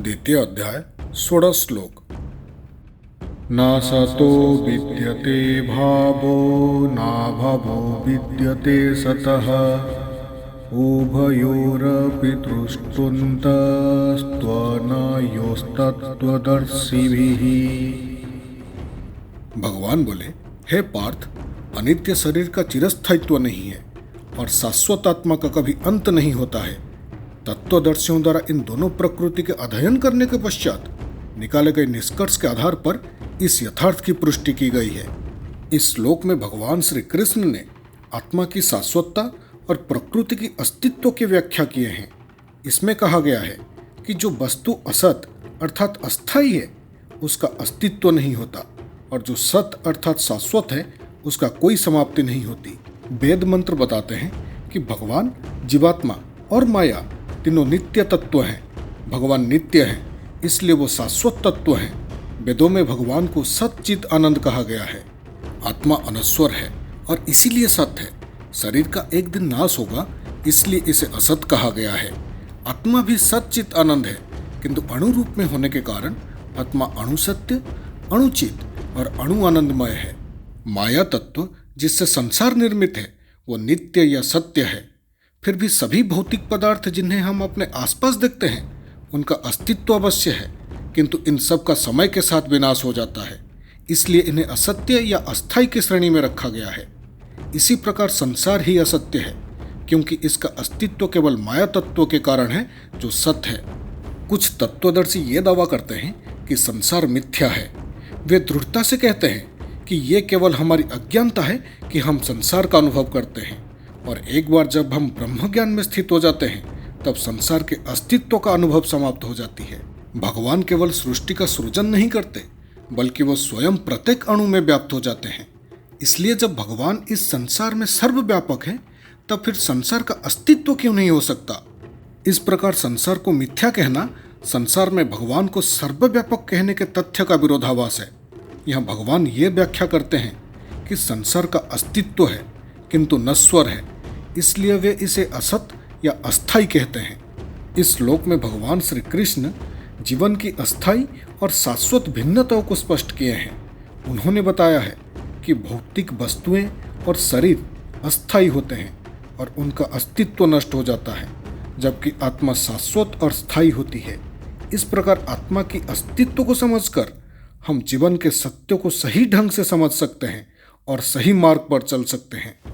द्वितीय अध्याय 16 श्लोक। न सतो विद्यते भावो न भावो विद्यते सतः उभयोरपि दृष्टुन्तस्त्वनयोस्तत्त्वदर्शिभिः। भगवान बोले, हे पार्थ, अनित्य शरीर का चिरस्थायित्व नहीं है और शाश्वत आत्मा का कभी अंत नहीं होता है। तत्वदर्शियों द्वारा इन दोनों प्रकृति के अध्ययन करने के पश्चात निकाले गए निष्कर्ष के आधार पर इस यथार्थ की पुष्टि की गई है। इस श्लोक में भगवान श्री कृष्ण ने आत्मा की शाश्वतता और प्रकृति की अस्तित्व की व्याख्या किए हैं। इसमें कहा गया है कि जो वस्तु असत अर्थात अस्थायी है उसका अस्तित्व नहीं होता और जो सत अर्थात शाश्वत है उसका कोई समाप्ति नहीं होती। वेद मंत्र बताते हैं कि भगवान, जीवात्मा और माया तीनों नित्य तत्व हैं। भगवान नित्य हैं, इसलिए वो शाश्वत तत्व हैं। वेदों में भगवान को सच्चित आनंद कहा गया है। आत्मा अनश्वर है और इसीलिए सत्य है। शरीर का एक दिन नाश होगा, इसलिए इसे असत कहा गया है। आत्मा भी सच्चित आनंद है, किंतु अणु रूप में होने के कारण आत्मा अणुसत्य, अणुचित और अणु आनंदमय है। माया तत्व जिससे संसार निर्मित है वो नित्य या सत्य है। फिर भी सभी भौतिक पदार्थ जिन्हें हम अपने आसपास देखते हैं उनका अस्तित्व अवश्य है, किंतु इन सब का समय के साथ विनाश हो जाता है, इसलिए इन्हें असत्य या अस्थायी की श्रेणी में रखा गया है। इसी प्रकार संसार ही असत्य है, क्योंकि इसका अस्तित्व केवल माया तत्व के कारण है जो सत्य है। कुछ तत्वदर्शी ये दावा करते हैं कि संसार मिथ्या है। वे दृढ़ता से कहते हैं कि ये केवल हमारी अज्ञानता है कि हम संसार का अनुभव करते हैं, और एक बार जब हम ब्रह्म ज्ञान में स्थित हो जाते हैं तब संसार के अस्तित्व का अनुभव समाप्त हो जाती है। भगवान केवल सृष्टि का सृजन नहीं करते, बल्कि वो स्वयं प्रत्येक अणु में व्याप्त हो जाते हैं। इसलिए जब भगवान इस संसार में सर्वव्यापक हैं, तब फिर संसार का अस्तित्व क्यों नहीं हो सकता। इस प्रकार संसार को मिथ्या कहना संसार में भगवान को सर्वव्यापक कहने के तथ्य का विरोधाभास है। यहाँ भगवान ये व्याख्या करते हैं कि संसार का अस्तित्व है किंतु नश्वर है, इसलिए वे इसे असत या अस्थायी कहते हैं। इस श्लोक में भगवान श्री कृष्ण जीवन की अस्थायी और शाश्वत भिन्नताओं को स्पष्ट किए हैं। उन्होंने बताया है कि भौतिक वस्तुएं और शरीर अस्थायी होते हैं और उनका अस्तित्व नष्ट हो जाता है, जबकि आत्मा शाश्वत और स्थायी होती है। इस प्रकार आत्मा की अस्तित्व को समझकर हम जीवन के सत्यों को सही ढंग से समझ सकते हैं और सही मार्ग पर चल सकते हैं।